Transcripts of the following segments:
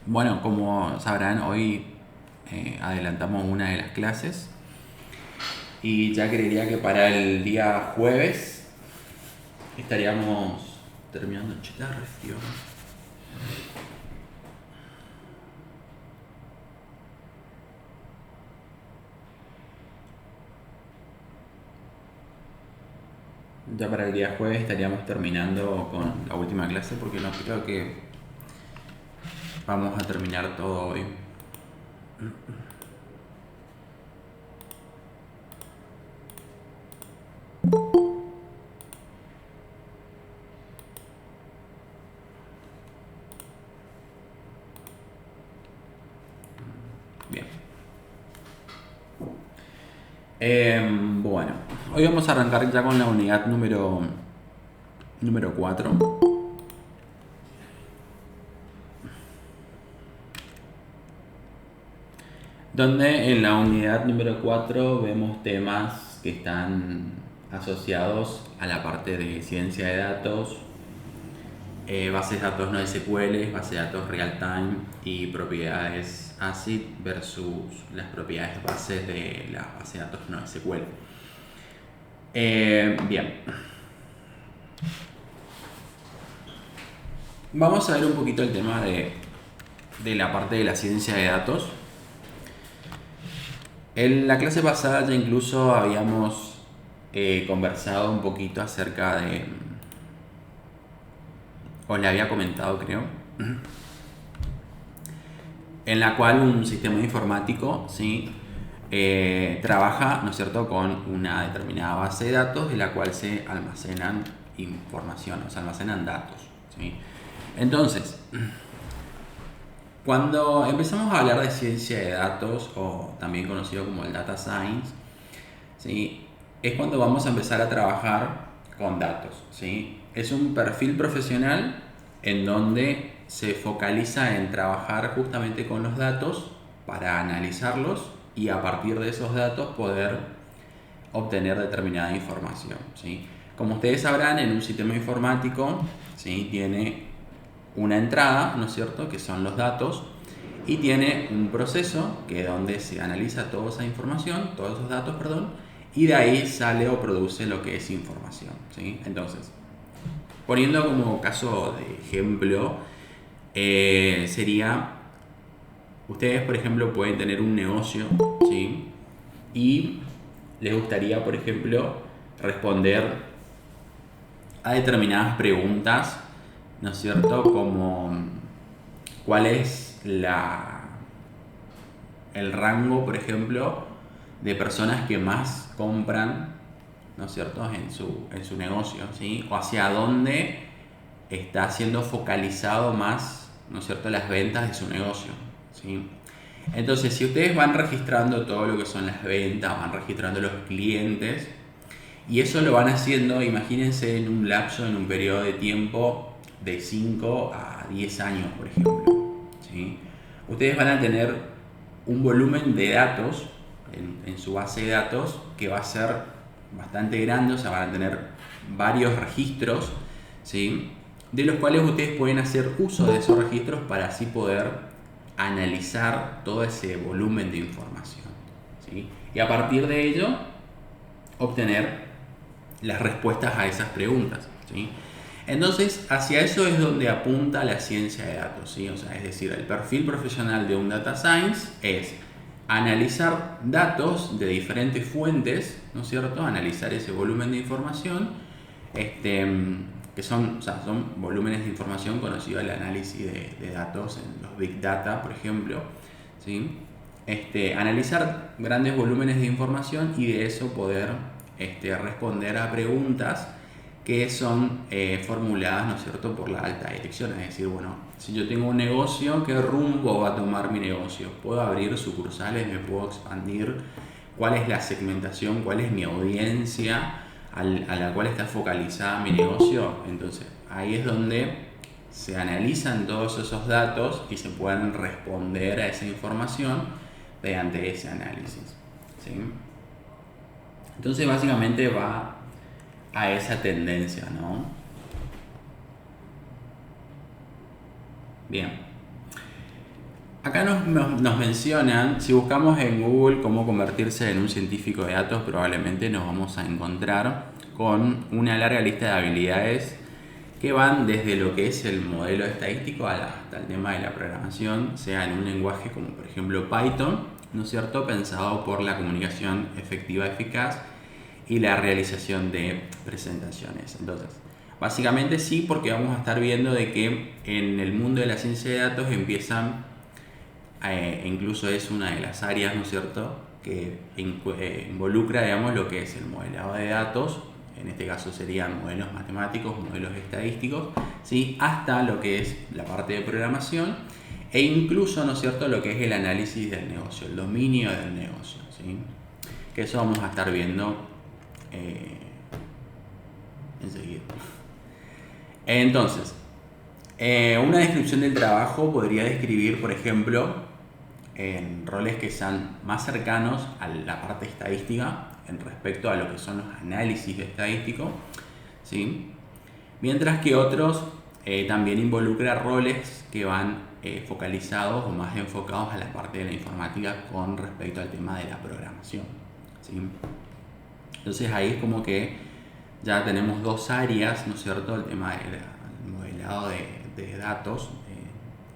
Bueno, como sabrán, hoy adelantamos una de las clases y ya creería que para el día jueves estaríamos terminando. Che, está re frío, ¿no? Ya para el día jueves estaríamos terminando con la última clase porque no creo que vamos a terminar todo hoy. Bien. Bueno, hoy vamos a arrancar ya con la unidad número 4, donde en la unidad número 4 vemos temas que están asociados a la parte de ciencia de datos, bases de datos no SQL, bases de datos real time y propiedades ACID versus las propiedades bases de las bases de datos no SQL. Bien. Vamos a ver un poquito el tema de la parte de la ciencia de datos. En la clase pasada ya incluso habíamos conversado un poquito acerca de, o le había comentado creo, en la cual un sistema informático, ¿sí? Trabaja, ¿no es cierto?, con una determinada base de datos de la cual se almacenan información, o se almacenan datos, ¿sí? Entonces, cuando empezamos a hablar de ciencia de datos, o también conocido como el data science, ¿sí?, es cuando vamos a empezar a trabajar con datos, ¿sí? Es un perfil profesional en donde se focaliza en trabajar justamente con los datos para analizarlos y a partir de esos datos poder obtener determinada información, ¿sí? Como ustedes sabrán, en un sistema informático, ¿sí?, tiene una entrada, ¿no es cierto?, que son los datos, y tiene un proceso que es donde se analiza toda esa información, todos esos datos, perdón, y de ahí sale o produce lo que es información, ¿sí? Entonces, poniendo como caso de ejemplo, sería, ustedes por ejemplo pueden tener un negocio, ¿sí?, y les gustaría, por ejemplo, responder a determinadas preguntas, ¿no es cierto?, como cuál es el rango, por ejemplo, de personas que más compran, ¿no es cierto?, en su negocio, ¿sí?, o hacia dónde está siendo focalizado más, ¿no es cierto?, las ventas de su negocio, ¿sí? Entonces, si ustedes van registrando todo lo que son las ventas, van registrando los clientes, y eso lo van haciendo, imagínense, en un lapso, en un periodo de tiempo de 5 a 10 años, por ejemplo, ¿sí? Ustedes van a tener un volumen de datos en su base de datos que va a ser bastante grande, o sea, van a tener varios registros, ¿sí?, de los cuales ustedes pueden hacer uso de esos registros para así poder analizar todo ese volumen de información, ¿sí?, y a partir de ello obtener las respuestas a esas preguntas, ¿sí? Entonces, hacia eso es donde apunta la ciencia de datos, ¿sí? O sea, es decir, el perfil profesional de un data science es analizar datos de diferentes fuentes, ¿no es cierto?, analizar ese volumen de información, que son, o sea, son volúmenes de información conocido el análisis de datos en los big data, por ejemplo, ¿sí? Analizar grandes volúmenes de información y de eso poder responder a preguntas que son formuladas, ¿no es cierto?, por la alta dirección. Es decir, bueno, si yo tengo un negocio, ¿qué rumbo va a tomar mi negocio? ¿Puedo abrir sucursales? ¿Me puedo expandir? ¿Cuál es la segmentación? ¿Cuál es mi audiencia a la cual está focalizada mi negocio? Entonces, ahí es donde se analizan todos esos datos y se pueden responder a esa información mediante ese análisis, ¿sí? Entonces, básicamente va a esa tendencia, ¿no? Bien. Acá nos mencionan, si buscamos en Google cómo convertirse en un científico de datos, probablemente nos vamos a encontrar con una larga lista de habilidades que van desde lo que es el modelo estadístico hasta el tema de la programación, sea en un lenguaje como por ejemplo Python, ¿no es cierto?, pensado por la comunicación efectiva, eficaz y la realización de presentaciones. Entonces, básicamente sí, porque vamos a estar viendo de que en el mundo de la ciencia de datos empiezan, incluso es una de las áreas, ¿no es cierto?, que involucra, digamos, lo que es el modelado de datos. En este caso serían modelos matemáticos, modelos estadísticos, ¿sí?, hasta lo que es la parte de programación e incluso, ¿no es cierto?, lo que es el análisis del negocio, el dominio del negocio, ¿sí?, que eso vamos a estar viendo enseguida. Entonces, una descripción del trabajo podría describir, por ejemplo, en roles que sean más cercanos a la parte estadística en respecto a lo que son los análisis estadísticos, ¿sí?, mientras que otros también involucra roles que van focalizados o más enfocados a la parte de la informática con respecto al tema de la programación, ¿sí? Entonces ahí es como que ya tenemos dos áreas, ¿no es cierto?, el tema del modelado de datos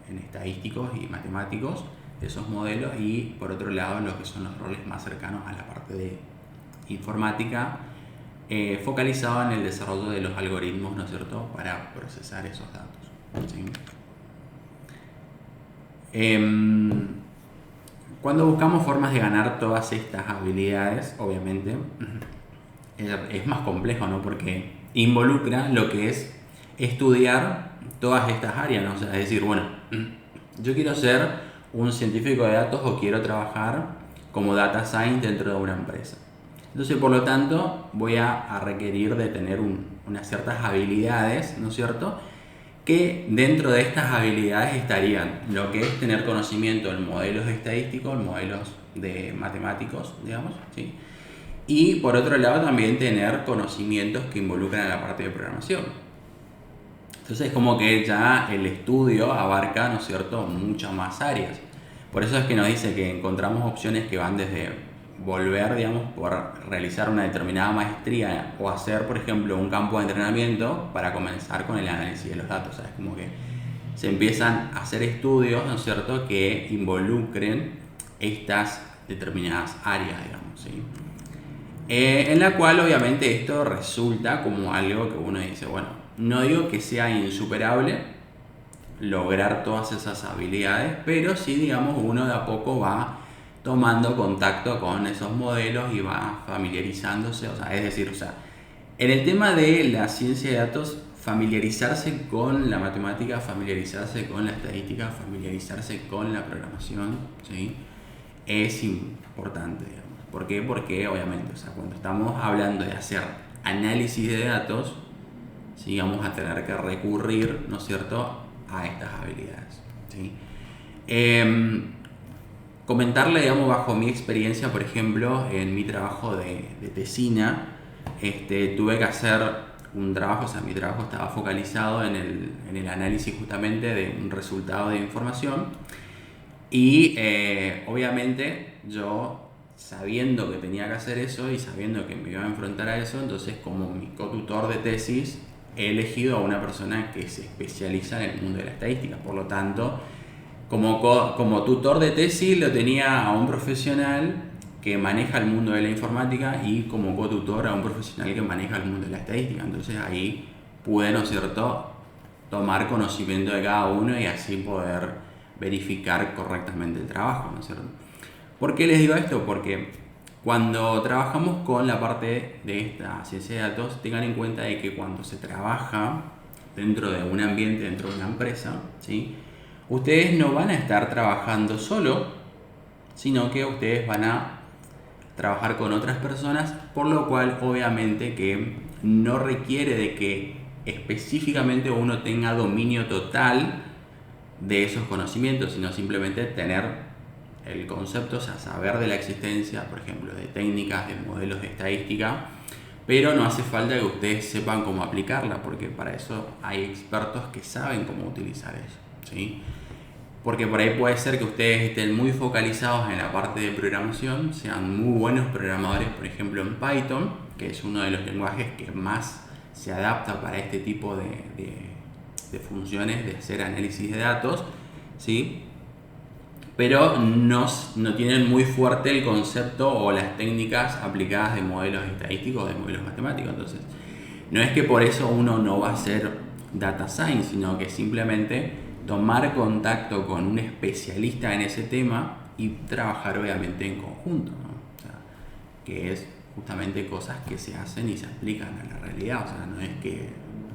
en estadísticos y matemáticos, de esos modelos, y por otro lado lo que son los roles más cercanos a la parte de informática, focalizado en el desarrollo de los algoritmos, ¿no es cierto?, para procesar esos datos, ¿sí? Cuando buscamos formas de ganar todas estas habilidades, obviamente es más complejo, ¿no?, porque involucra lo que es estudiar todas estas áreas, ¿no? O sea, es decir, bueno, yo quiero ser un científico de datos o quiero trabajar como data science dentro de una empresa. Entonces, por lo tanto, voy a requerir de tener unas ciertas habilidades, ¿no es cierto?, que dentro de estas habilidades estarían lo que es tener conocimiento en modelos estadísticos, en modelos de matemáticos, digamos, ¿sí?, y por otro lado también tener conocimientos que involucran a la parte de programación. Entonces es como que ya el estudio abarca, ¿no es cierto?, muchas más áreas. Por eso es que nos dice que encontramos opciones que van desde volver, digamos, por realizar una determinada maestría o hacer, por ejemplo, un campo de entrenamiento para comenzar con el análisis de los datos. O sea, es como que se empiezan a hacer estudios, ¿no es cierto?, que involucren estas determinadas áreas, digamos, ¿sí? En la cual obviamente esto resulta como algo que uno dice, bueno, no digo que sea insuperable lograr todas esas habilidades, pero sí, digamos, uno de a poco va tomando contacto con esos modelos y va familiarizándose, o sea, es decir, o sea, en el tema de la ciencia de datos, familiarizarse con la matemática, familiarizarse con la estadística, familiarizarse con la programación, ¿sí?, es importante, digamos. ¿Por qué? Porque obviamente, o sea, cuando estamos hablando de hacer análisis de datos, sí, vamos a tener que recurrir, ¿no es cierto?, a estas habilidades, ¿sí? Comentarle, digamos, bajo mi experiencia, por ejemplo, en mi trabajo de tesina, tuve que hacer un trabajo, o sea, mi trabajo estaba focalizado en el análisis justamente de un resultado de información y obviamente yo, sabiendo que tenía que hacer eso y sabiendo que me iba a enfrentar a eso, entonces como mi cotutor de tesis he elegido a una persona que se especializa en el mundo de la estadística. Por lo tanto, como tutor de tesis lo tenía a un profesional que maneja el mundo de la informática y como cotutor a un profesional que maneja el mundo de la estadística. Entonces ahí pude, ¿no es cierto?, tomar conocimiento de cada uno y así poder verificar correctamente el trabajo, ¿no es cierto? ¿Por qué les digo esto? Porque cuando trabajamos con la parte de esta ciencia de datos, tengan en cuenta de que cuando se trabaja dentro de un ambiente, dentro de una empresa, ¿sí?, ustedes no van a estar trabajando solo, sino que ustedes van a trabajar con otras personas, por lo cual obviamente que no requiere de que específicamente uno tenga dominio total de esos conocimientos, sino simplemente tener el concepto, o sea, saber de la existencia, por ejemplo, de técnicas, de modelos de estadística, pero no hace falta que ustedes sepan cómo aplicarla, porque para eso hay expertos que saben cómo utilizar eso, ¿sí? Porque por ahí puede ser que ustedes estén muy focalizados en la parte de programación, sean muy buenos programadores, por ejemplo en Python, que es uno de los lenguajes que más se adapta para este tipo de funciones, de hacer análisis de datos, ¿sí? Pero no tienen muy fuerte el concepto o las técnicas aplicadas de modelos estadísticos, de modelos matemáticos. Entonces, no es que por eso uno no va a hacer data science, sino que simplemente tomar contacto con un especialista en ese tema y trabajar obviamente en conjunto, ¿no? O sea, que es justamente cosas que se hacen y se aplican a la realidad. O sea, no es que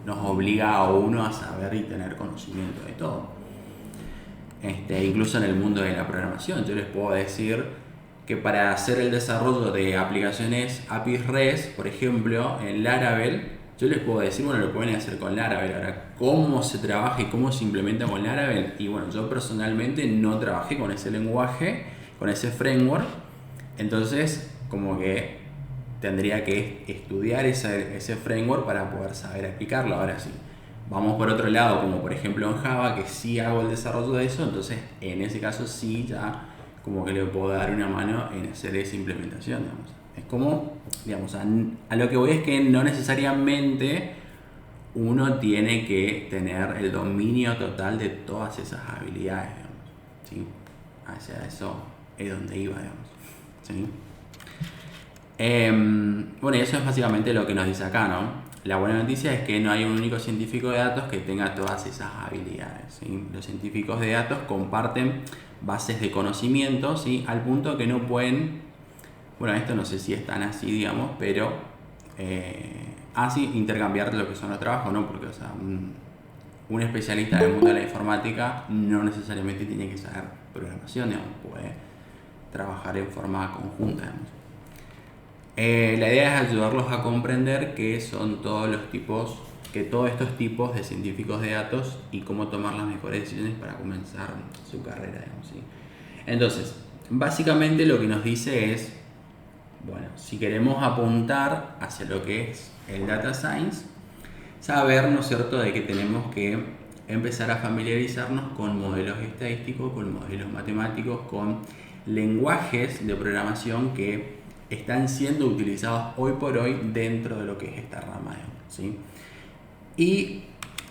nos obliga a uno a saber y tener conocimiento de todo. Incluso en el mundo de la programación, yo les puedo decir que para hacer el desarrollo de aplicaciones APIs REST, por ejemplo, en Laravel, yo les puedo decir, bueno, lo pueden hacer con Laravel. Ahora, ¿cómo se trabaja y cómo se implementa con Laravel? Y bueno, yo personalmente no trabajé con ese lenguaje, con ese framework, entonces como que tendría que estudiar ese framework para poder saber aplicarlo. Ahora sí, vamos por otro lado, como por ejemplo en Java, que sí hago el desarrollo de eso, entonces en ese caso sí ya como que le puedo dar una mano en hacer esa implementación, digamos. Es como, digamos, a lo que voy es que no necesariamente uno tiene que tener el dominio total de todas esas habilidades, digamos, ¿sí? Hacia eso es donde iba, digamos, ¿sí? Bueno, y eso es básicamente lo que nos dice acá, ¿no? La buena noticia es que no hay un único científico de datos que tenga todas esas habilidades, ¿sí? Los científicos de datos comparten bases de conocimiento, ¿sí? Al punto que no pueden, bueno, esto no sé si es tan así, digamos, pero así intercambiar lo que son los trabajos, ¿no? Porque, o sea, un especialista en el mundo de la informática no necesariamente tiene que saber programación, digamos, puede trabajar en forma conjunta, digamos. La idea es ayudarlos a comprender qué son todos estos tipos de científicos de datos y cómo tomar las mejores decisiones para comenzar su carrera, digamos, ¿sí? Entonces, básicamente lo que nos dice es, bueno, si queremos apuntar hacia lo que es el data science, saber, ¿no es cierto?, de que tenemos que empezar a familiarizarnos con modelos estadísticos, con modelos matemáticos, con lenguajes de programación que están siendo utilizados hoy por hoy dentro de lo que es esta rama, ¿sí? Y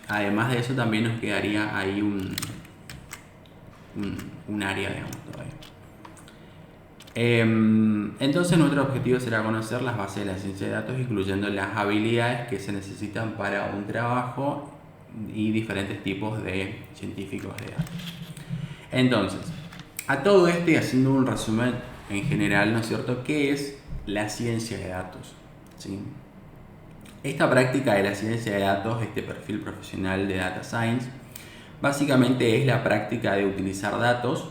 además de eso también nos quedaría ahí un área, digamos, todavía. Entonces nuestro objetivo será conocer las bases de la ciencia de datos, incluyendo las habilidades que se necesitan para un trabajo y diferentes tipos de científicos de datos. Entonces, a todo esto y haciendo un resumen en general, ¿no es cierto?, ¿qué es la ciencia de datos? ¿Sí? Esta práctica de la ciencia de datos, este perfil profesional de Data Science, básicamente es la práctica de utilizar datos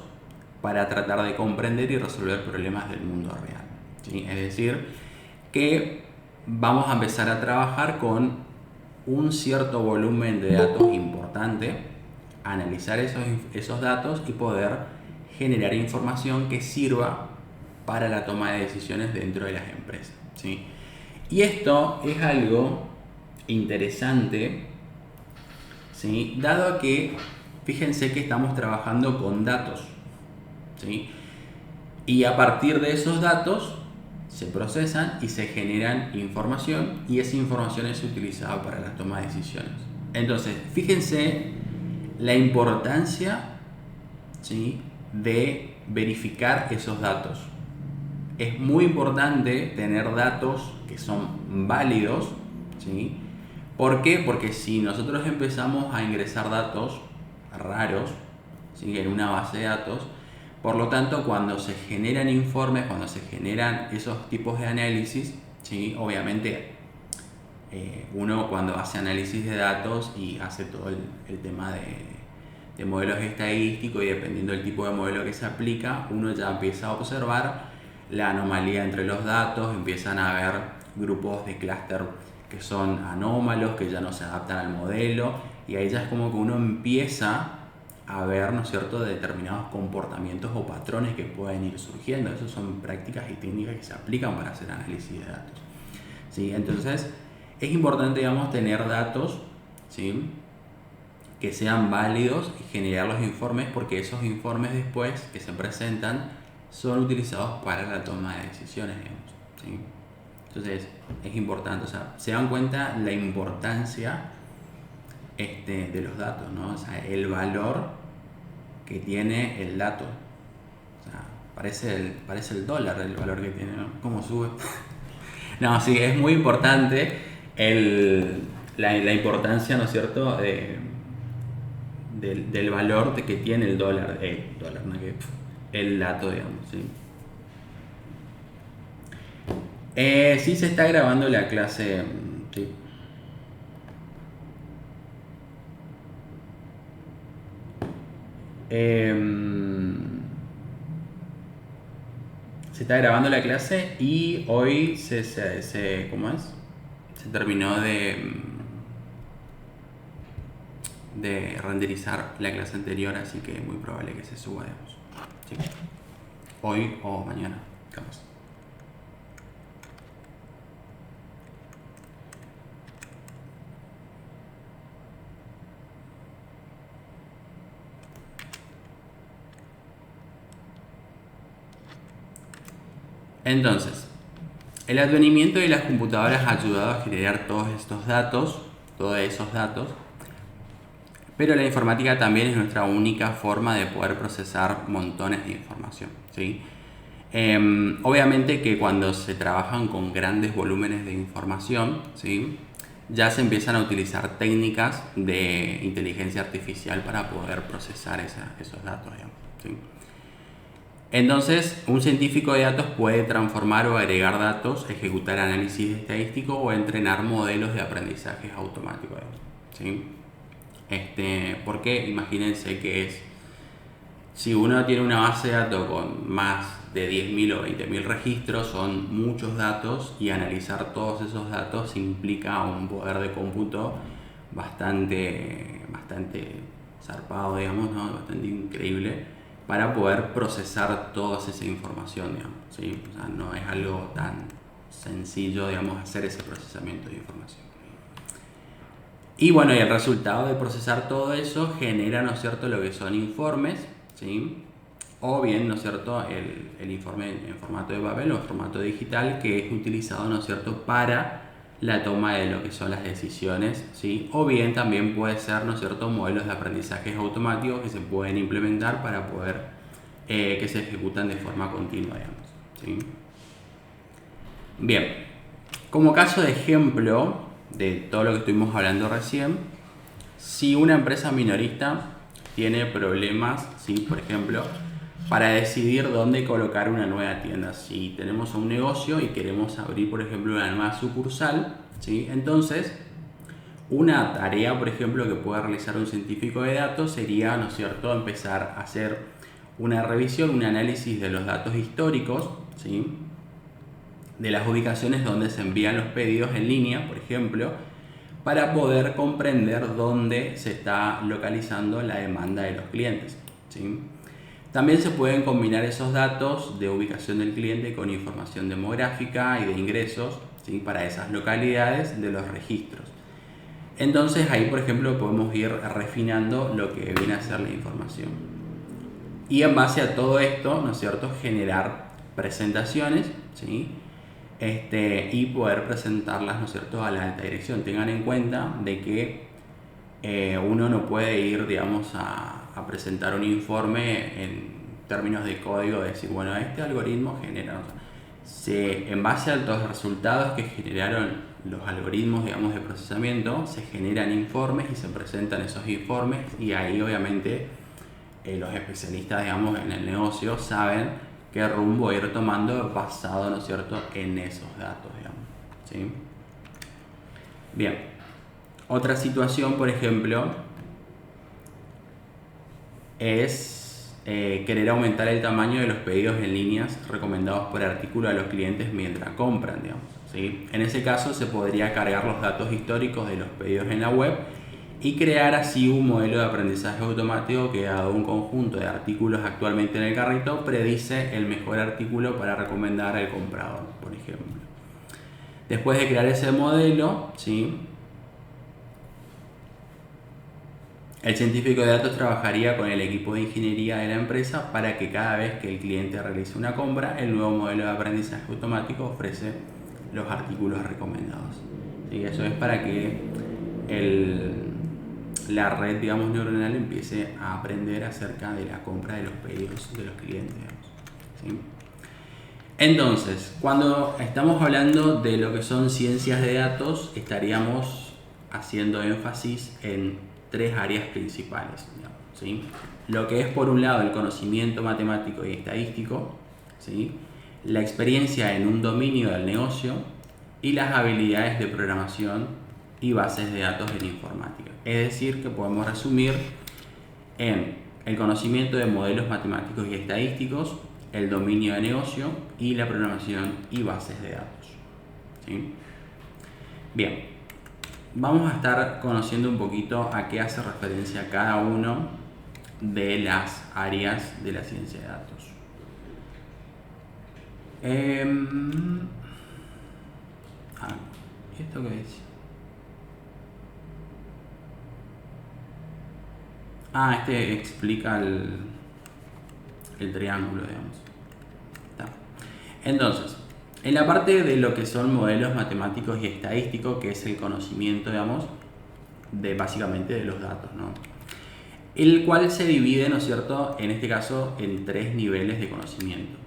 para tratar de comprender y resolver problemas del mundo real, ¿sí? Es decir, que vamos a empezar a trabajar con un cierto volumen de datos importante, analizar esos datos y poder generar información que sirva para la toma de decisiones dentro de las empresas, ¿sí? Y esto es algo interesante, ¿sí?, dado que fíjense que estamos trabajando con datos, ¿sí? Y a partir de esos datos se procesan y se generan información, y esa información es utilizada para la toma de decisiones. Entonces, fíjense la importancia, ¿sí?, de verificar esos datos. Es muy importante tener datos que son válidos, ¿sí? ¿Por qué? Porque si nosotros empezamos a ingresar datos raros, ¿sí?, en una base de datos, por lo tanto, cuando se generan informes, cuando se generan esos tipos de análisis, ¿sí?, obviamente uno cuando hace análisis de datos y hace todo el tema de modelos estadísticos, y dependiendo del tipo de modelo que se aplica, uno ya empieza a observar la anomalía entre los datos, empiezan a haber grupos de clúster que son anómalos, que ya no se adaptan al modelo, y ahí ya es como que uno empieza a ver, ¿no es cierto?, determinados comportamientos o patrones que pueden ir surgiendo. Esas son prácticas y técnicas que se aplican para hacer análisis de datos, ¿sí? Entonces, es importante, digamos, tener datos, ¿sí?, que sean válidos y generar los informes, porque esos informes después que se presentan son utilizados para la toma de decisiones, digamos, ¿sí? Entonces es importante, o sea, se dan cuenta la importancia de los datos, ¿no? O sea, el valor que tiene el dato. O sea, parece el dólar el valor que tiene, ¿no? ¿Cómo sube? No, sí, es muy importante la importancia, ¿no es cierto?, del valor que tiene el dólar, ¿no? El dato, digamos, ¿sí? Sí se está grabando la clase, sí. Se está grabando la clase y hoy ¿cómo es? Se terminó de renderizar la clase anterior, así que es muy probable que se suba, digamos, ¿sí? Hoy o mañana, capaz. Entonces, el advenimiento de las computadoras ha ayudado a generar todos esos datos, pero la informática también es nuestra única forma de poder procesar montones de información, ¿sí? Obviamente que cuando se trabajan con grandes volúmenes de información, ¿sí?, ya se empiezan a utilizar técnicas de inteligencia artificial para poder procesar esos datos, digamos, ¿sí? Entonces, un científico de datos puede transformar o agregar datos, ejecutar análisis estadístico o entrenar modelos de aprendizaje automático, ¿sí? Porque imagínense que si uno tiene una base de datos con más de 10.000 o 20.000 registros, son muchos datos, y analizar todos esos datos implica un poder de cómputo bastante zarpado, digamos, ¿no? Bastante increíble, para poder procesar toda esa información, digamos, ¿sí? O sea, no es algo tan sencillo, digamos, hacer ese procesamiento de información. Y bueno, y el resultado de procesar todo eso genera, ¿no es cierto?, lo que son informes, ¿sí? O bien, ¿no es cierto?, el informe en formato de papel o en formato digital, que es utilizado, ¿no es cierto?, para la toma de lo que son las decisiones, ¿sí? O bien también puede ser, ¿no es cierto?, modelos de aprendizajes automáticos que se pueden implementar para poder que se ejecutan de forma continua, digamos, ¿sí? Bien, como caso de ejemplo de todo lo que estuvimos hablando recién, si una empresa minorista tiene problemas, ¿sí?, por ejemplo, para decidir dónde colocar una nueva tienda. Si tenemos un negocio y queremos abrir, por ejemplo, una nueva sucursal, ¿sí?, entonces una tarea, por ejemplo, que pueda realizar un científico de datos sería, ¿no es cierto?, empezar a hacer una revisión, un análisis de los datos históricos, ¿sí?, de las ubicaciones donde se envían los pedidos en línea, por ejemplo, para poder comprender dónde se está localizando la demanda de los clientes, ¿sí? También se pueden combinar esos datos de ubicación del cliente con información demográfica y de ingresos, ¿sí?, para esas localidades de los registros. Entonces ahí, por ejemplo, podemos ir refinando lo que viene a ser la información. Y en base a todo esto, ¿no es cierto?, generar presentaciones, ¿sí?, y poder presentarlas, ¿no es cierto?, a la alta dirección. Tengan en cuenta de que uno no puede ir, digamos, a presentar un informe en términos de código, de decir, bueno, este algoritmo genera, o sea, en base a los resultados que generaron los algoritmos, digamos, de procesamiento, se generan informes y se presentan esos informes, y ahí obviamente los especialistas, digamos, en el negocio saben qué rumbo ir tomando basado, ¿no es cierto?, en esos datos, digamos, ¿sí? Bien, otra situación, por ejemplo, es querer aumentar el tamaño de los pedidos en líneas recomendados por artículo a los clientes mientras compran, digamos, ¿sí? En ese caso se podría cargar los datos históricos de los pedidos en la web y crear así un modelo de aprendizaje automático que, dado un conjunto de artículos actualmente en el carrito, predice el mejor artículo para recomendar al comprador, por ejemplo. Después de crear ese modelo, ¿sí?, El científico de datos trabajaría con el equipo de ingeniería de la empresa para que cada vez que el cliente realice una compra, el nuevo modelo de aprendizaje automático ofrece los artículos recomendados. Y eso es para que la red, digamos, neuronal empiece a aprender acerca de la compra de los pedidos de los clientes, digamos, ¿sí? Entonces, cuando estamos hablando de lo que son ciencias de datos, estaríamos haciendo énfasis en tres áreas principales, digamos, ¿sí? Lo que es, por un lado, el conocimiento matemático y estadístico, ¿sí? La experiencia en un dominio del negocio y las habilidades de programación y bases de datos en informática. Es decir, que podemos resumir en el conocimiento de modelos matemáticos y estadísticos, el dominio de negocio y la programación y bases de datos, ¿sí? Bien, vamos a estar conociendo un poquito a qué hace referencia cada uno de las áreas de la ciencia de datos. ¿Esto qué es? Este explica el triángulo, digamos. Está. Entonces, en la parte de lo que son modelos matemáticos y estadísticos, que es el conocimiento, digamos, de básicamente de los datos, ¿no? El cual se divide, ¿no es cierto?, en este caso, en tres niveles de conocimiento,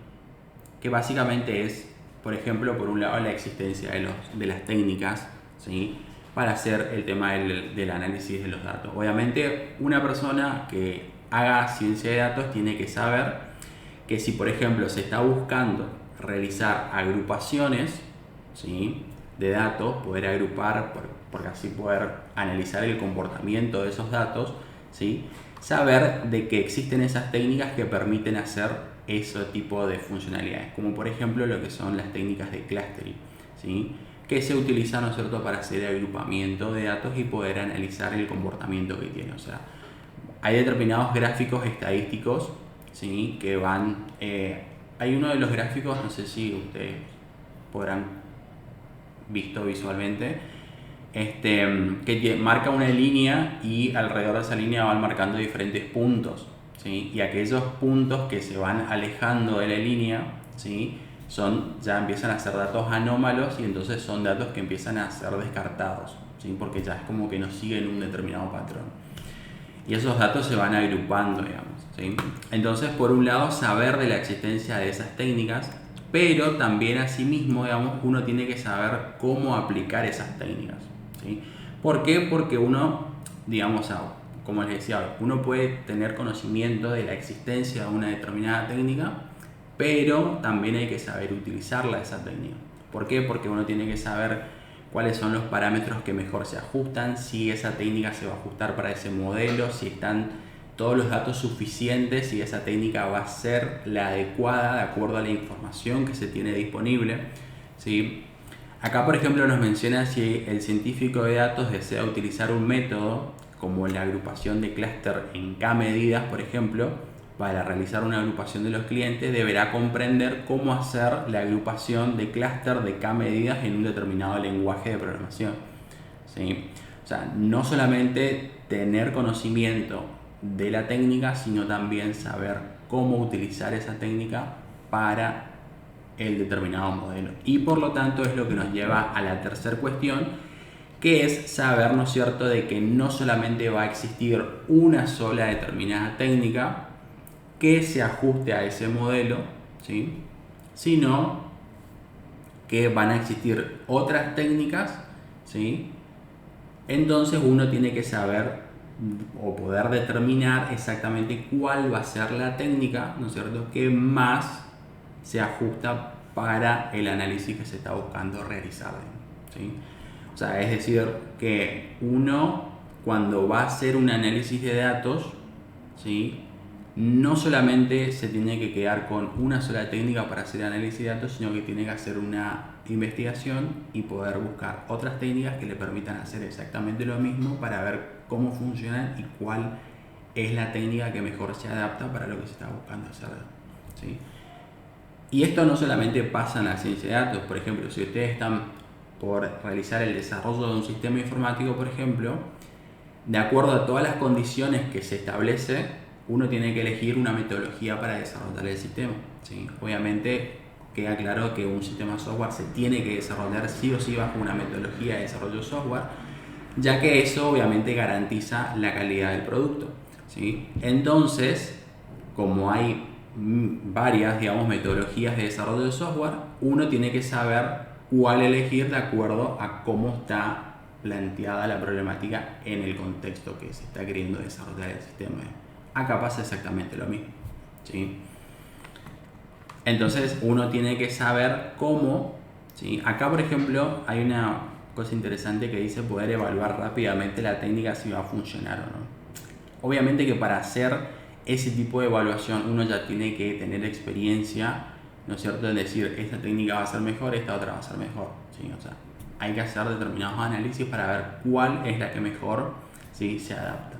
que básicamente es, por ejemplo, por un lado, la existencia de las técnicas, ¿sí?, para hacer el tema del análisis de los datos. Obviamente, una persona que haga ciencia de datos tiene que saber que si, por ejemplo, se está buscando realizar agrupaciones, ¿sí?, de datos, poder agrupar, porque así poder analizar el comportamiento de esos datos, ¿sí?, saber de que existen esas técnicas que permiten hacer ese tipo de funcionalidades, como por ejemplo lo que son las técnicas de clustering, ¿sí?, que se utilizan, ¿no es cierto?, para hacer el agrupamiento de datos y poder analizar el comportamiento que tiene. O sea, hay determinados gráficos estadísticos, ¿sí?, que van... hay uno de los gráficos, no sé si ustedes podrán visto visualmente, que marca una línea y alrededor de esa línea van marcando diferentes puntos, ¿sí?, y aquellos puntos que se van alejando de la línea, ¿sí?, ya empiezan a ser datos anómalos y entonces son datos que empiezan a ser descartados, ¿sí?, porque ya es como que no siguen un determinado patrón. Y esos datos se van agrupando, digamos, ¿sí? Entonces, por un lado, saber de la existencia de esas técnicas, pero también asimismo, digamos, uno tiene que saber cómo aplicar esas técnicas, ¿sí? ¿Por qué? Porque uno, digamos, como les decía, uno puede tener conocimiento de la existencia de una determinada técnica, pero también hay que saber utilizarla, esa técnica. ¿Por qué? Porque uno tiene que saber cuáles son los parámetros que mejor se ajustan, si esa técnica se va a ajustar para ese modelo, si están todos los datos suficientes, si esa técnica va a ser la adecuada de acuerdo a la información que se tiene disponible, ¿sí? Acá, por ejemplo, nos menciona si el científico de datos desea utilizar un método como la agrupación de clúster en K medidas, por ejemplo. Para realizar una agrupación de los clientes deberá comprender cómo hacer la agrupación de clúster de K medidas en un determinado lenguaje de programación, ¿sí? O sea, no solamente tener conocimiento de la técnica, sino también saber cómo utilizar esa técnica para el determinado modelo. Y por lo tanto es lo que nos lleva a la tercera cuestión, que es saber, ¿no es cierto?, de que no solamente va a existir una sola determinada técnica que se ajuste a ese modelo, ¿sí?, sino que van a existir otras técnicas, ¿sí? Entonces uno tiene que saber o poder determinar exactamente cuál va a ser la técnica, ¿no es cierto?, que más se ajusta para el análisis que se está buscando realizar, ¿sí? O sea, es decir, que uno, cuando va a hacer un análisis de datos, ¿sí?, no solamente se tiene que quedar con una sola técnica para hacer análisis de datos, sino que tiene que hacer una investigación y poder buscar otras técnicas que le permitan hacer exactamente lo mismo para ver cómo funcionan y cuál es la técnica que mejor se adapta para lo que se está buscando hacer, ¿sí? Y esto no solamente pasa en la ciencia de datos. Por ejemplo, si ustedes están por realizar el desarrollo de un sistema informático, por ejemplo, de acuerdo a todas las condiciones que se establece, uno tiene que elegir una metodología para desarrollar el sistema, ¿sí? Obviamente queda claro que un sistema de software se tiene que desarrollar sí o sí bajo una metodología de desarrollo de software, ya que eso obviamente garantiza la calidad del producto, ¿sí? Entonces, como hay varias, digamos, metodologías de desarrollo de software, uno tiene que saber cuál elegir de acuerdo a cómo está planteada la problemática en el contexto que se está queriendo desarrollar el sistema. Acá pasa exactamente lo mismo, ¿sí? Entonces uno tiene que saber cómo, ¿sí? Acá, por ejemplo, hay una cosa interesante que dice poder evaluar rápidamente la técnica si va a funcionar o no. Obviamente que para hacer ese tipo de evaluación uno ya tiene que tener experiencia, ¿no es cierto?, en decir, esta técnica va a ser mejor, esta otra va a ser mejor, ¿sí? O sea, hay que hacer determinados análisis para ver cuál es la que mejor, ¿sí?, se adapta.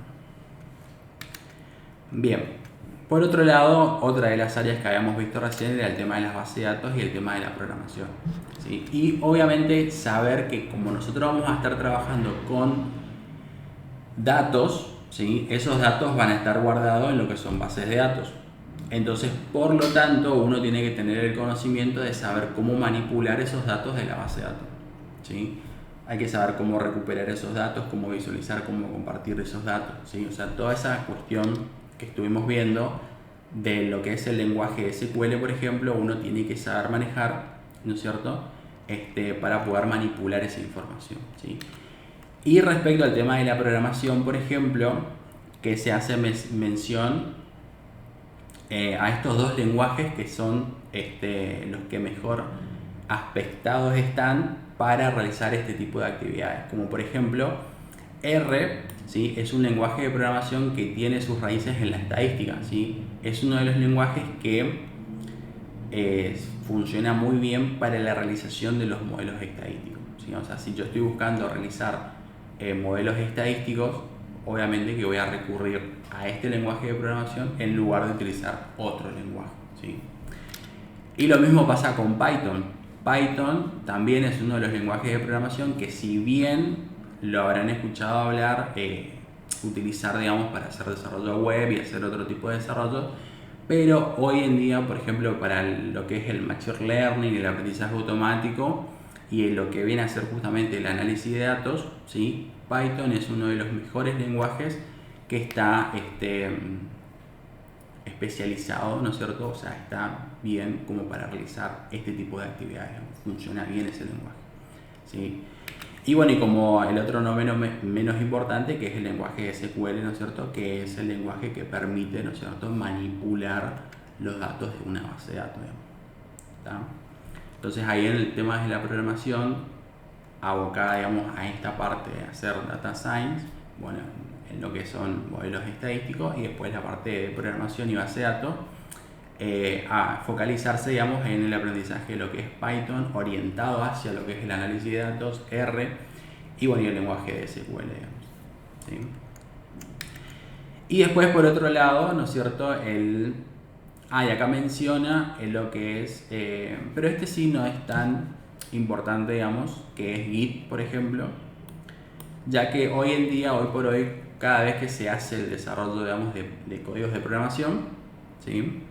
Bien, por otro lado, otra de las áreas que habíamos visto recién era el tema de las bases de datos y el tema de la programación, ¿sí? Y obviamente saber que como nosotros vamos a estar trabajando con datos, ¿sí?, esos datos van a estar guardados en lo que son bases de datos. Entonces, por lo tanto, uno tiene que tener el conocimiento de saber cómo manipular esos datos de la base de datos, ¿sí? Hay que saber cómo recuperar esos datos, cómo visualizar, cómo compartir esos datos, ¿sí? O sea, toda esa cuestión que estuvimos viendo de lo que es el lenguaje SQL, por ejemplo, uno tiene que saber manejar, ¿no es cierto?, para poder manipular esa información, ¿sí? Y respecto al tema de la programación, por ejemplo, que se hace mención a estos dos lenguajes que son los que mejor aspectados están para realizar este tipo de actividades, como por ejemplo R, ¿sí?, es un lenguaje de programación que tiene sus raíces en la estadística, ¿sí? Es uno de los lenguajes que funciona muy bien para la realización de los modelos estadísticos, ¿sí? O sea, si yo estoy buscando realizar modelos estadísticos, obviamente que voy a recurrir a este lenguaje de programación en lugar de utilizar otro lenguaje, ¿sí? Y lo mismo pasa con Python. Python también es uno de los lenguajes de programación que, si bien lo habrán escuchado hablar, utilizar, digamos, para hacer desarrollo web y hacer otro tipo de desarrollo, pero hoy en día, por ejemplo, para lo que es el machine learning, el aprendizaje automático y lo que viene a ser justamente el análisis de datos, ¿sí?, Python es uno de los mejores lenguajes que está especializado, ¿no es cierto? O sea, está bien como para realizar este tipo de actividades, funciona bien ese lenguaje, ¿sí? Y bueno, y como el otro no menos importante, que es el lenguaje SQL, ¿no es cierto?, que es el lenguaje que permite, ¿no es cierto?, manipular los datos de una base de datos, ¿está? Entonces ahí en el tema de la programación abocada, digamos, a esta parte de hacer data science, bueno, en lo que son modelos estadísticos, y después la parte de programación y base de datos, a focalizarse, digamos, en el aprendizaje de lo que es Python, orientado hacia lo que es el análisis de datos, R, y bueno, y el lenguaje de SQL, digamos, ¿sí? Y después, por otro lado, ¿no es cierto?, y acá menciona lo que es, pero este sí no es tan importante, digamos, que es Git, por ejemplo, ya que hoy en día, hoy por hoy, cada vez que se hace el desarrollo, digamos, de códigos de programación, ¿sí?,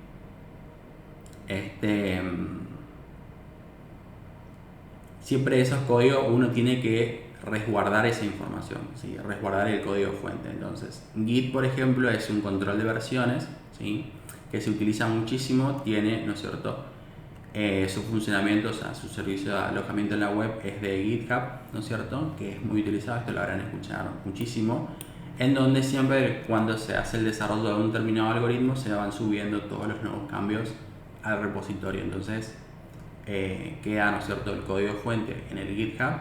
siempre esos códigos uno tiene que resguardar esa información, ¿sí?, resguardar el código fuente. Entonces, Git, por ejemplo, es un control de versiones, ¿sí?, que se utiliza muchísimo, tiene, ¿no es cierto?, su funcionamiento, o sea, su servicio de alojamiento en la web es de GitHub, ¿no es cierto?, que es muy utilizado, esto lo habrán escuchado muchísimo, en donde siempre cuando se hace el desarrollo de un determinado algoritmo se van subiendo todos los nuevos cambios al repositorio. Entonces queda, ¿no es cierto?, el código fuente en el GitHub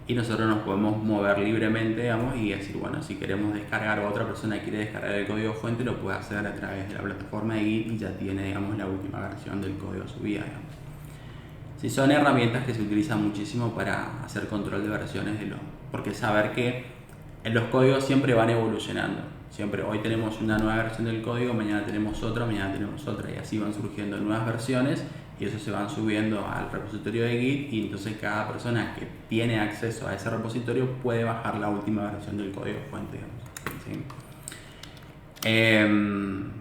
y nosotros nos podemos mover libremente, digamos, y decir, bueno, si queremos descargar o otra persona quiere descargar el código fuente, lo puede hacer a través de la plataforma de Git y ya tiene, digamos, la última versión del código subida, digamos. Sí, son herramientas que se utilizan muchísimo para hacer control de versiones porque saber que los códigos siempre van evolucionando. Siempre, hoy tenemos una nueva versión del código, mañana tenemos otra, y así van surgiendo nuevas versiones y eso se van subiendo al repositorio de Git, y entonces cada persona que tiene acceso a ese repositorio puede bajar la última versión del código fuente, digamos. ¿sí?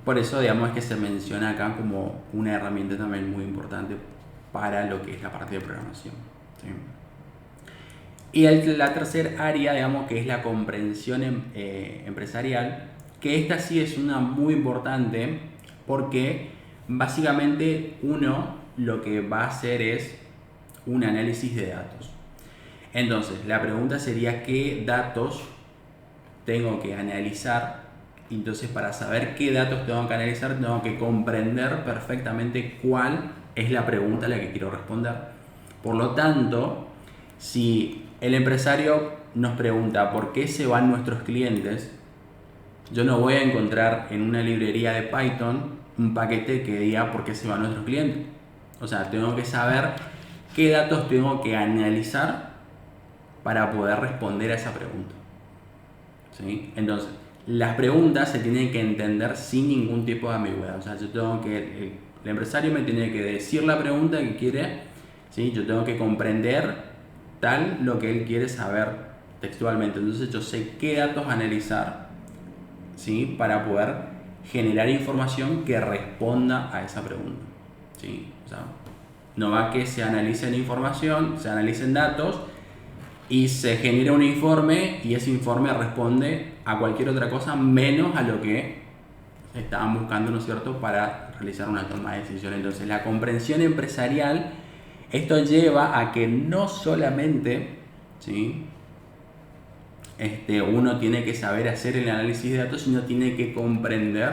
Por eso, digamos, es que se menciona acá como una herramienta también muy importante para lo que es la parte de programación, ¿sí? Y la tercera área, digamos, que es la comprensión empresarial, que esta sí es una muy importante porque básicamente uno lo que va a hacer es un análisis de datos. Entonces, la pregunta sería qué datos tengo que analizar. Entonces, para saber qué datos tengo que analizar, tengo que comprender perfectamente cuál es la pregunta a la que quiero responder. Por lo tanto, si el empresario nos pregunta por qué se van nuestros clientes, yo no voy a encontrar en una librería de Python un paquete que diga por qué se van nuestros clientes. O sea, tengo que saber qué datos tengo que analizar para poder responder a esa pregunta, ¿sí? Entonces, las preguntas se tienen que entender sin ningún tipo de ambigüedad. O sea, yo tengo que, el empresario me tiene que decir la pregunta que quiere, ¿sí? Yo tengo que comprender tal lo que él quiere saber textualmente. Entonces, yo sé qué datos analizar, ¿sí? Para poder generar información que responda a esa pregunta, ¿sí? O sea, no va que se analicen información, se analicen datos y se genera un informe y ese informe responde a cualquier otra cosa menos a lo que estaban buscando, ¿no es cierto?, para realizar una toma de decisión. Entonces, la comprensión empresarial, esto lleva a que no solamente, ¿sí?, uno tiene que saber hacer el análisis de datos, sino tiene que comprender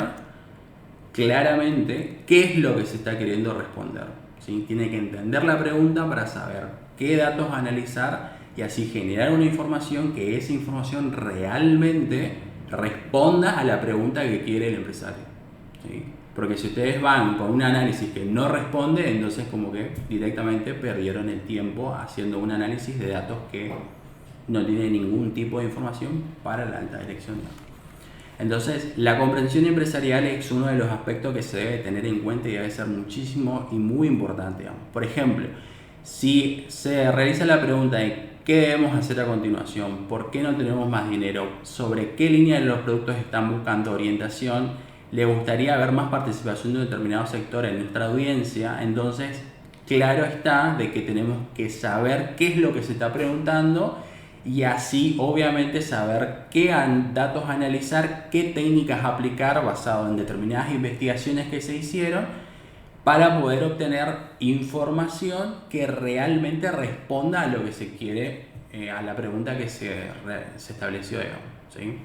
claramente qué es lo que se está queriendo responder, ¿sí? Tiene que entender la pregunta para saber qué datos analizar y así generar una información que esa información realmente responda a la pregunta que quiere el empresario, ¿sí? Porque si ustedes van con un análisis que no responde, entonces como que directamente perdieron el tiempo haciendo un análisis de datos que no tiene ningún tipo de información para la alta dirección. Entonces, la comprensión empresarial es uno de los aspectos que se debe tener en cuenta y debe ser muchísimo y muy importante, digamos. Por ejemplo, si se realiza la pregunta de qué debemos hacer a continuación, por qué no tenemos más dinero, sobre qué línea de los productos están buscando orientación, le gustaría ver más participación de un determinado sector en nuestra audiencia, entonces, claro está de que tenemos que saber qué es lo que se está preguntando y así obviamente saber qué datos analizar, qué técnicas aplicar basado en determinadas investigaciones que se hicieron para poder obtener información que realmente responda a lo que se quiere, a la pregunta que se estableció, digamos, ¿sí?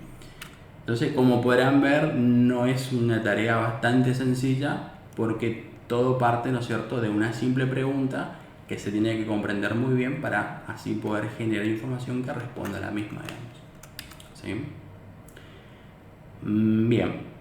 Entonces, como podrán ver, no es una tarea bastante sencilla porque todo parte, ¿no es cierto?, de una simple pregunta que se tiene que comprender muy bien para así poder generar información que responda a la misma, digamos, ¿sí? Bien.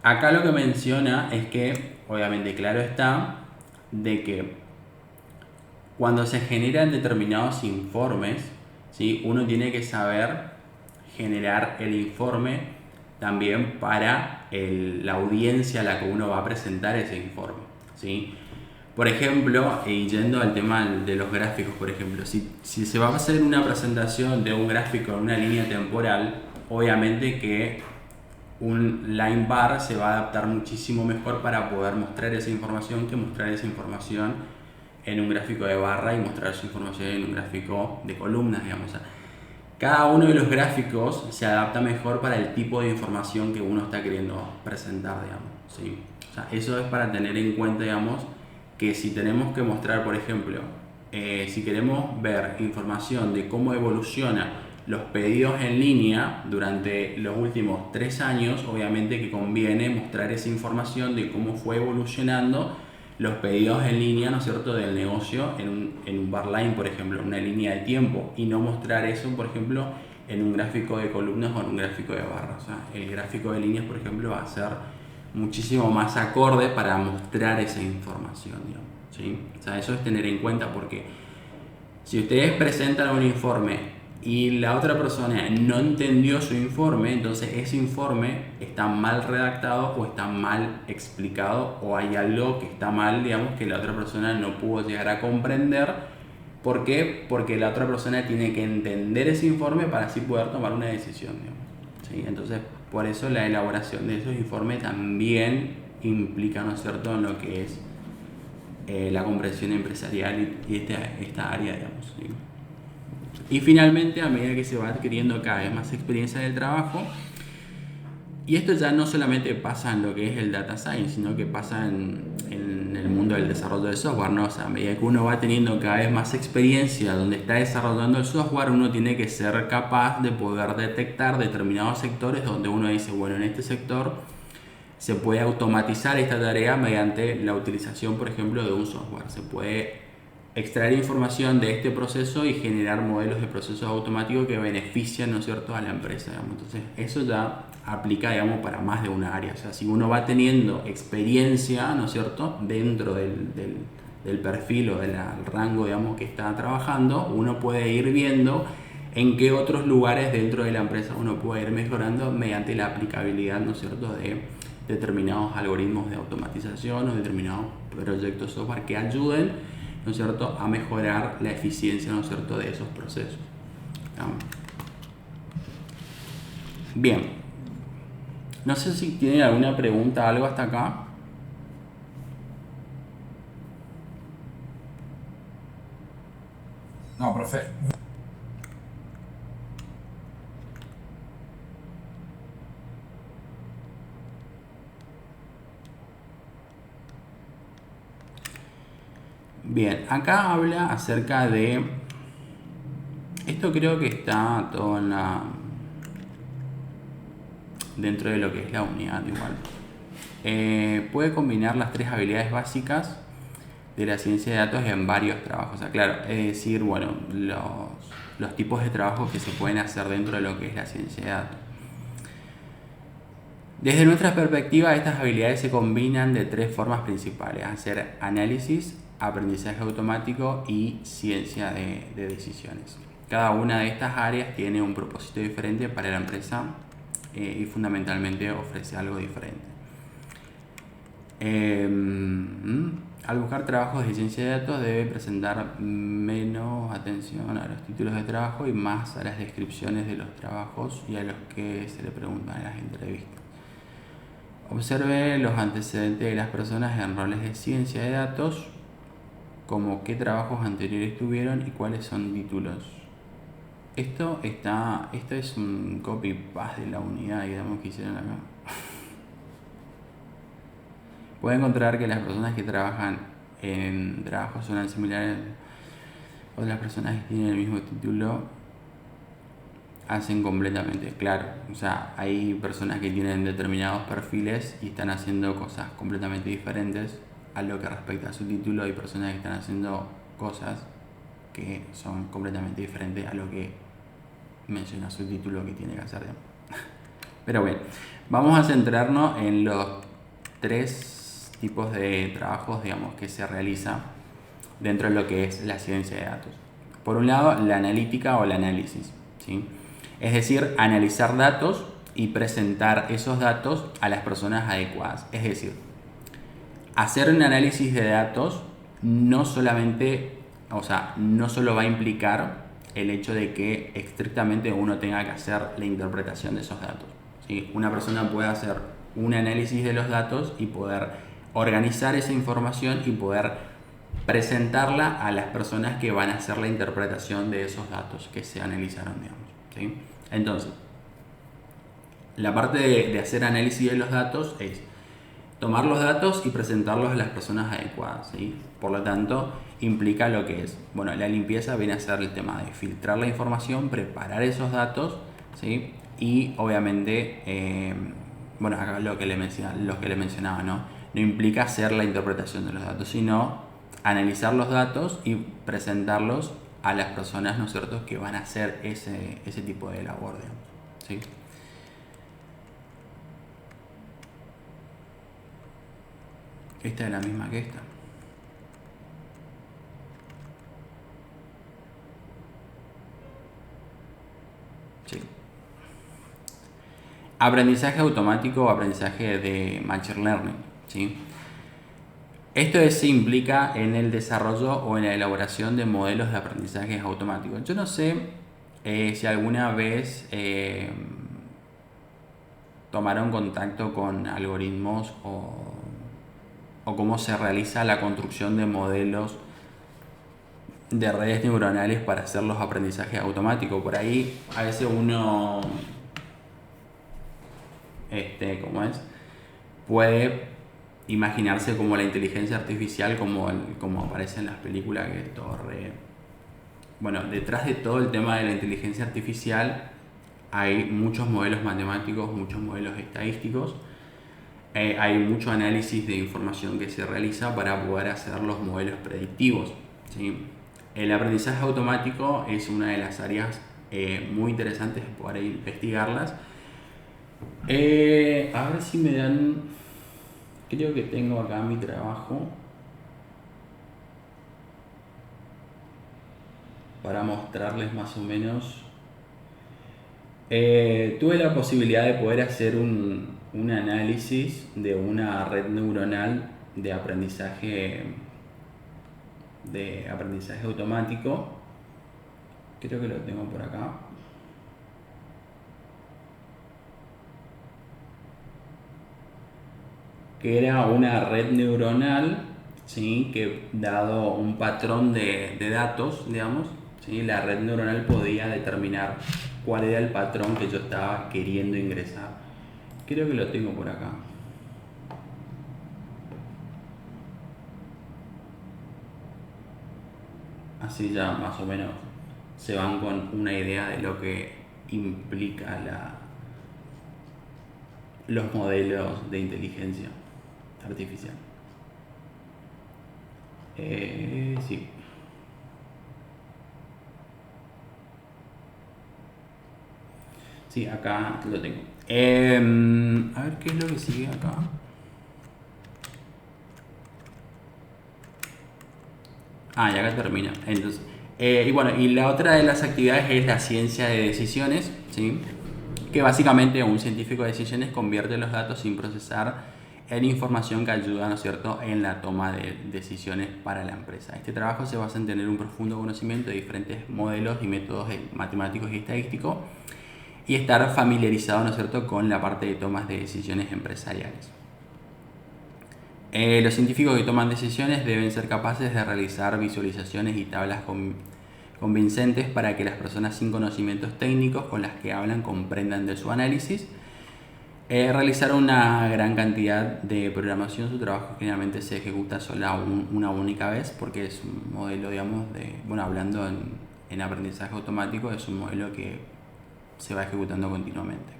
Acá lo que menciona es que, obviamente, claro está, de que cuando se generan determinados informes, ¿sí?, uno tiene que saber generar el informe también para la audiencia a la que uno va a presentar ese informe, ¿sí? Por ejemplo, y yendo al tema de los gráficos, por ejemplo, si se va a hacer una presentación de un gráfico en una línea temporal, obviamente que un line bar se va a adaptar muchísimo mejor para poder mostrar esa información que mostrar esa información en un gráfico de barra y mostrar esa información en un gráfico de columnas, digamos. O sea, cada uno de los gráficos se adapta mejor para el tipo de información que uno está queriendo presentar, digamos, ¿sí? O sea, eso es para tener en cuenta, digamos, que si tenemos que mostrar, por ejemplo, si queremos ver información de cómo evoluciona los pedidos en línea durante los últimos 3 años, obviamente que conviene mostrar esa información de cómo fue evolucionando los pedidos en línea, ¿no es cierto?, del negocio en un bar line, por ejemplo, en una línea de tiempo, y no mostrar eso, por ejemplo, en un gráfico de columnas o en un gráfico de barras. O sea, el gráfico de líneas, por ejemplo, va a ser muchísimo más acorde para mostrar esa información, digamos, ¿sí? O sea, eso es tener en cuenta porque Si ustedes presentan un informe y la otra persona no entendió su informe, entonces ese informe está mal redactado o está mal explicado o hay algo que está mal, digamos, que la otra persona no pudo llegar a comprender. ¿Por qué? Porque la otra persona tiene que entender ese informe para así poder tomar una decisión, digamos. ¿Sí? Entonces, por eso la elaboración de esos informes también implica, ¿no es cierto?, en lo que es la comprensión empresarial y esta área, digamos. ¿Sí? Y finalmente, a medida que se va adquiriendo cada vez más experiencia en el trabajo, y esto ya no solamente pasa en lo que es el data science, sino que pasa en el mundo del desarrollo de software, ¿no? O sea, a medida que uno va teniendo cada vez más experiencia donde está desarrollando el software, uno tiene que ser capaz de poder detectar determinados sectores donde uno dice, bueno, en este sector se puede automatizar esta tarea mediante la utilización, por ejemplo, de un software. Se puede extraer información de este proceso y generar modelos de procesos automáticos que benefician, ¿no es cierto?, a la empresa, digamos. Entonces, eso ya aplica, digamos, para más de una área. O sea, si uno va teniendo experiencia, ¿no es cierto?, dentro del perfil o del rango, digamos, que está trabajando, uno puede ir viendo en qué otros lugares dentro de la empresa uno puede ir mejorando mediante la aplicabilidad, ¿no es cierto?, de determinados algoritmos de automatización o determinados proyectos de software que ayuden, ¿no es cierto?, a mejorar la eficiencia, ¿no es cierto?, de esos procesos. Bien, no sé si tienen alguna pregunta, algo hasta acá. No, profe. Bien, acá habla acerca de... Esto creo que está todo dentro de lo que es la unidad igual. Puede combinar las tres habilidades básicas de la ciencia de datos en varios trabajos. O sea, claro, es decir, bueno, los tipos de trabajos que se pueden hacer dentro de lo que es la ciencia de datos. Desde nuestra perspectiva, estas habilidades se combinan de tres formas principales: hacer análisis, aprendizaje automático y ciencia de decisiones. Cada una de estas áreas tiene un propósito diferente para la empresa y fundamentalmente ofrece algo diferente. Al buscar trabajos de ciencia de datos debe presentar menos atención a los títulos de trabajo y más a las descripciones de los trabajos y a los que se le preguntan en las entrevistas. Observe los antecedentes de las personas en roles de ciencia de datos, como qué trabajos anteriores tuvieron y cuáles son títulos. Esto es un copy-paste de la unidad, digamos, que hicieron acá. Puede encontrar que las personas que trabajan en trabajos son similares o las personas que tienen el mismo título hacen completamente, claro. O sea, hay personas que tienen determinados perfiles y están haciendo cosas completamente diferentes a lo que respecta a su título. Hay personas que están haciendo cosas que son completamente diferentes a lo que menciona su título que tiene que hacer. Pero bueno, vamos a centrarnos en los tres tipos de trabajos, digamos, que se realiza dentro de lo que es la ciencia de datos. Por un lado, la analítica o el análisis, ¿sí? Es decir, analizar datos y presentar esos datos a las personas adecuadas. Es decir, hacer un análisis de datos no solamente, o sea, no solo va a implicar el hecho de que estrictamente uno tenga que hacer la interpretación de esos datos, ¿sí? Una persona puede hacer un análisis de los datos y poder organizar esa información y poder presentarla a las personas que van a hacer la interpretación de esos datos que se analizaron, digamos, ¿sí? Entonces, la parte de hacer análisis de los datos es tomar los datos y presentarlos a las personas adecuadas, ¿sí? Por lo tanto, implica lo que es, bueno, la limpieza viene a ser el tema de filtrar la información, preparar esos datos, ¿sí? Y obviamente, bueno, acá lo que le mencionaba, ¿no? No implica hacer la interpretación de los datos, sino analizar los datos y presentarlos a las personas, ¿no es cierto?, que van a hacer ese tipo de labor, digamos, ¿sí? Esta es la misma que esta. Sí. Aprendizaje automático o aprendizaje de Machine Learning, ¿sí? Esto se implica en el desarrollo o en la elaboración de modelos de aprendizaje automáticos. Yo no sé si alguna vez tomaron contacto con algoritmos o cómo se realiza la construcción de modelos de redes neuronales para hacer los aprendizajes automáticos. Por ahí a veces uno ¿cómo es? Puede imaginarse como la inteligencia artificial como aparece en las películas, que es todo Bueno, detrás de todo el tema de la inteligencia artificial hay muchos modelos matemáticos, muchos modelos estadísticos, hay mucho análisis de información que se realiza para poder hacer los modelos predictivos, ¿sí? El aprendizaje automático es una de las áreas muy interesantes de poder investigarlas. A ver si me dan... Creo que tengo acá mi trabajo para mostrarles más o menos. Tuve la posibilidad de poder hacer un análisis de una red neuronal de aprendizaje automático. Creo que lo tengo por acá. Que era una red neuronal, ¿sí? Que dado un patrón de datos, digamos, ¿sí? La red neuronal podía determinar cuál era el patrón que yo estaba queriendo ingresar. Creo que lo tengo por acá. Así ya más o menos se van con una idea de lo que implica los modelos de inteligencia artificial. Sí. Sí, acá lo tengo. A ver qué es lo que sigue acá. Y acá termina. Entonces, y bueno, y la otra de las actividades es la ciencia de decisiones, ¿sí? Que básicamente un científico de decisiones convierte los datos sin procesar en información que ayuda, ¿no es cierto?, en la toma de decisiones para la empresa. Este trabajo se basa en tener un profundo conocimiento de diferentes modelos y métodos matemáticos y estadísticos y estar familiarizado, ¿no es cierto?, con la parte de tomas de decisiones empresariales. Los científicos que toman decisiones deben ser capaces de realizar visualizaciones y tablas convincentes para que las personas sin conocimientos técnicos con las que hablan comprendan de su análisis. Realizar una gran cantidad de programación, su trabajo generalmente se ejecuta sola una única vez porque es un modelo, digamos, hablando en aprendizaje automático, es un modelo que se va ejecutando continuamente.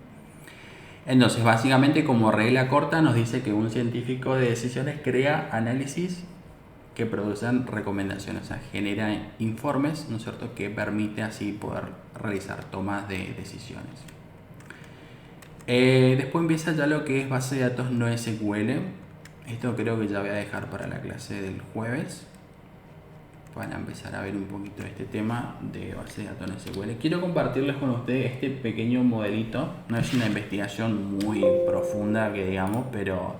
Entonces, básicamente, como regla corta, nos dice que un científico de decisiones crea análisis que producen recomendaciones, o sea, genera informes, ¿no es cierto?, que permite así poder realizar tomas de decisiones. Después empieza ya lo que es base de datos no SQL. Esto creo que ya voy a dejar para la clase del jueves, para empezar a ver un poquito este tema de base de datos no SQL. Quiero compartirles con ustedes este pequeño modelito. No es una investigación muy profunda que digamos, pero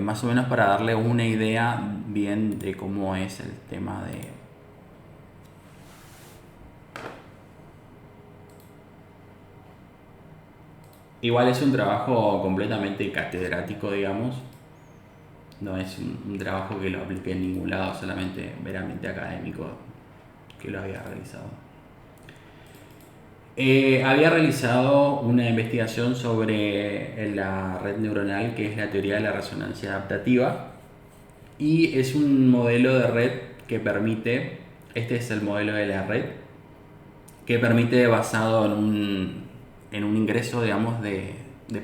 más o menos para darle una idea bien de cómo es el tema de... Igual es un trabajo completamente catedrático, digamos. No es un trabajo que lo apliqué en ningún lado, solamente meramente académico que lo había realizado. Había realizado una investigación sobre la red neuronal, que es la teoría de la resonancia adaptativa, y es un modelo de red que permite, este es el modelo de la red, que permite, basado en un ingreso, digamos, de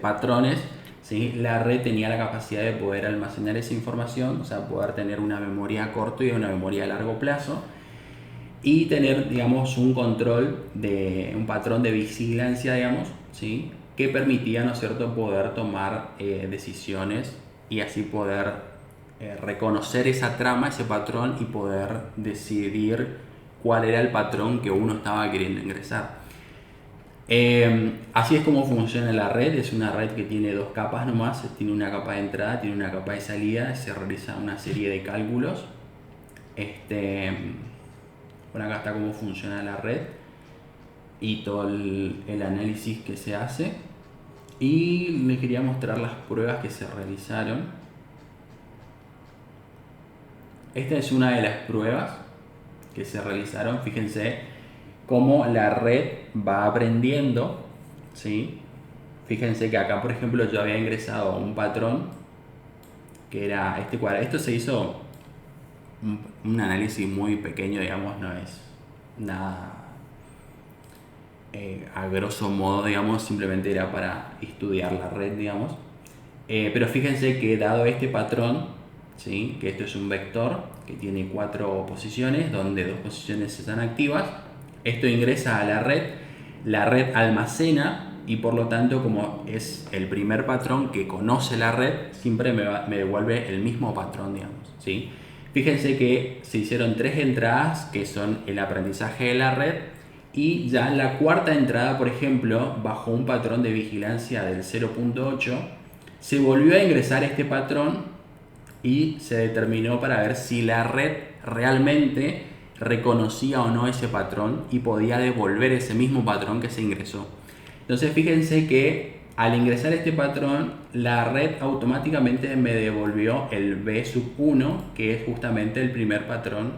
patrones, ¿sí? La red tenía la capacidad de poder almacenar esa información, o sea, poder tener una memoria a corto y una memoria a largo plazo, y tener, digamos, un control de un patrón de vigilancia, digamos, ¿sí? Que permitía, ¿no es cierto?, poder tomar decisiones y así poder reconocer esa trama, ese patrón, y poder decidir cuál era el patrón que uno estaba queriendo ingresar. Así es como funciona la red. Es una red que tiene dos capas nomás. Tiene una capa de entrada, tiene una capa de salida. Se realiza una serie de cálculos. Bueno, acá está cómo funciona la red y todo el análisis que se hace. Y les quería mostrar las pruebas que se realizaron. Esta es una de las pruebas que se realizaron. Fíjense cómo la red va aprendiendo, ¿sí? Fíjense que acá, por ejemplo, yo había ingresado un patrón que era este cuadrado. Esto se hizo un análisis muy pequeño, digamos, no es nada a grosso modo, digamos, simplemente era para estudiar la red, digamos. Pero fíjense que dado este patrón, ¿sí? Que esto es un vector que tiene 4 posiciones, donde 2 posiciones están activas, esto ingresa a la red almacena y por lo tanto, como es el primer patrón que conoce la red, siempre me devuelve el mismo patrón, digamos, ¿sí? Fíjense que se hicieron 3 entradas que son el aprendizaje de la red, y ya en la cuarta entrada, por ejemplo, bajo un patrón de vigilancia del 0.8, se volvió a ingresar este patrón y se determinó para ver si la red realmente reconocía o no ese patrón y podía devolver ese mismo patrón que se ingresó. Entonces fíjense que al ingresar este patrón, la red automáticamente me devolvió el B1, que es justamente el primer patrón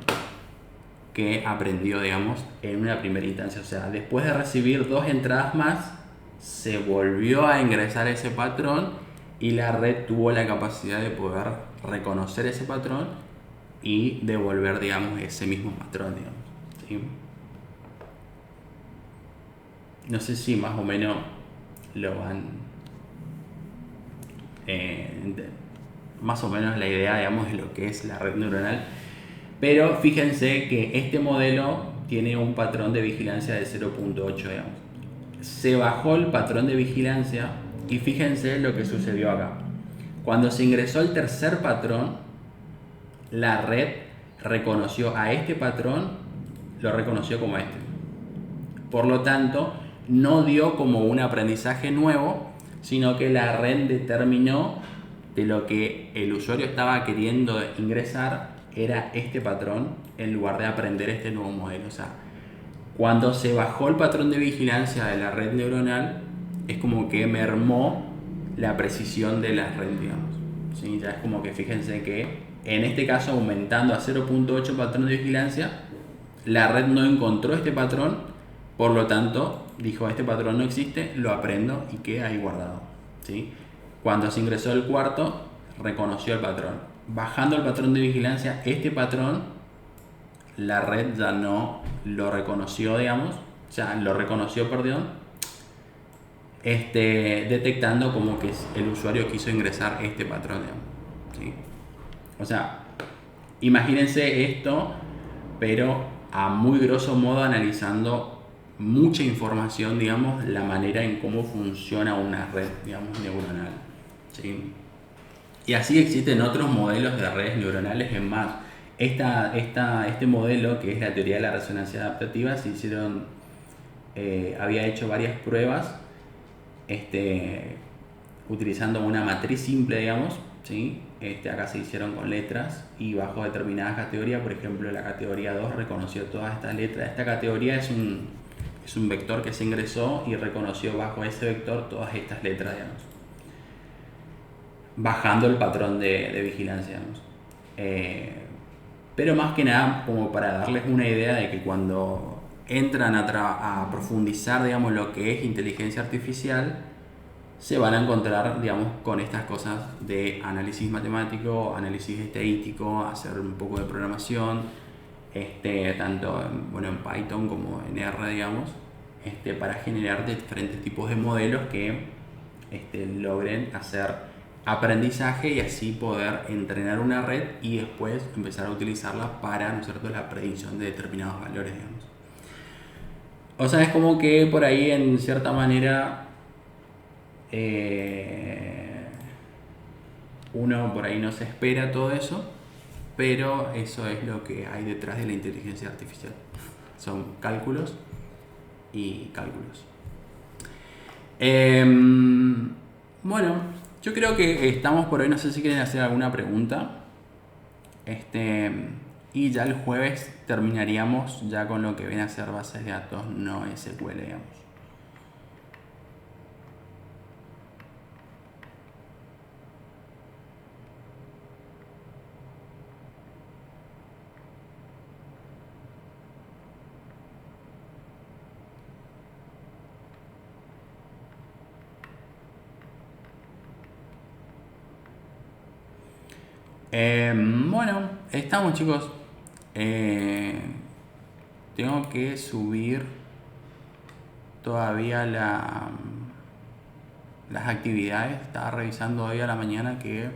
que aprendió, digamos, en una primera instancia. O sea, después de recibir 2 entradas más, se volvió a ingresar ese patrón y la red tuvo la capacidad de poder reconocer ese patrón y devolver, digamos, ese mismo patrón, digamos, ¿sí? No sé si más o menos lo van... más o menos la idea, digamos, de lo que es la red neuronal. Pero fíjense que este modelo tiene un patrón de vigilancia de 0.8, digamos. Se bajó el patrón de vigilancia y fíjense lo que sucedió acá. Cuando se ingresó el tercer patrón, la red reconoció a este patrón, lo reconoció como este. Por lo tanto, no dio como un aprendizaje nuevo, sino que la red determinó de lo que el usuario estaba queriendo ingresar era este patrón en lugar de aprender este nuevo modelo. O sea, cuando se bajó el patrón de vigilancia de la red neuronal, es como que mermó la precisión de la red, digamos. ¿Sí? Ya es como que fíjense que en este caso, aumentando a 0.8 patrón de vigilancia, la red no encontró este patrón, por lo tanto dijo: este patrón no existe, lo aprendo y queda ahí guardado, ¿sí? Cuando se ingresó el cuarto, reconoció el patrón. Bajando el patrón de vigilancia, este patrón, la red ya no lo reconoció, digamos, o sea, lo reconoció, perdón, detectando como que el usuario quiso ingresar este patrón, digamos, ¿sí? O sea, imagínense esto, pero a muy grosso modo analizando mucha información, digamos, la manera en cómo funciona una red, digamos, neuronal, ¿sí? Y así existen otros modelos de redes neuronales. En más, este modelo, que es la teoría de la resonancia adaptativa, había hecho varias pruebas utilizando una matriz simple, digamos, ¿sí? Acá se hicieron con letras y bajo determinadas categorías. Por ejemplo, la categoría 2 reconoció todas estas letras. Esta categoría es un vector que se ingresó y reconoció bajo ese vector todas estas letras, digamos, bajando el patrón de vigilancia, digamos. Pero más que nada, como para darles una idea de que cuando entran a profundizar, digamos, lo que es inteligencia artificial, se van a encontrar, digamos, con estas cosas de análisis matemático, análisis estadístico, hacer un poco de programación, tanto en Python como en R, digamos, para generar diferentes tipos de modelos que logren hacer aprendizaje y así poder entrenar una red y después empezar a utilizarla para, ¿no es cierto?, la predicción de determinados valores, digamos. O sea, es como que por ahí, en cierta manera, uno por ahí no se espera todo eso, pero eso es lo que hay detrás de la inteligencia artificial. Son cálculos y cálculos. Bueno, yo creo que estamos por hoy. No sé si quieren hacer alguna pregunta. Este, y ya el jueves terminaríamos ya con lo que viene a ser bases de datos no SQL, digamos. Bueno, estamos chicos. Eh, Tengo que subir todavía las actividades. Estaba revisando hoy a la mañana que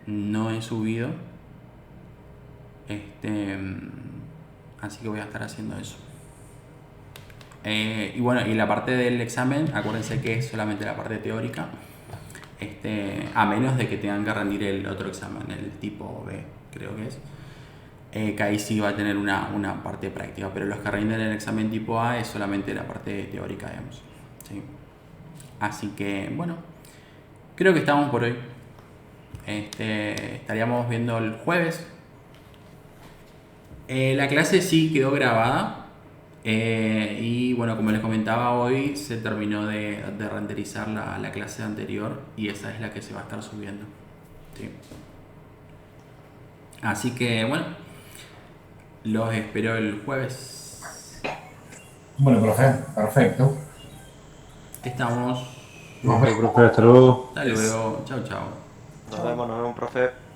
no he subido. Así que voy a estar haciendo eso. Y bueno, y la parte del examen, acuérdense que es solamente la parte teórica. A menos de que tengan que rendir el otro examen, el tipo B, creo que es. Que ahí sí va a tener una parte práctica, pero los que rinden el examen tipo A es solamente la parte teórica, digamos. ¿Sí? Así que, bueno, creo que estamos por hoy. Estaríamos viendo el jueves. La clase sí quedó grabada. Y bueno, como les comentaba, hoy se terminó de renderizar la clase anterior y esa es la que se va a estar subiendo. ¿Sí? Así que bueno, los espero el jueves. Bueno, profe, perfecto. Estamos. Nos Listo, vemos. profe, hasta luego. Hasta luego. Chao, chao. Nos vemos, profe.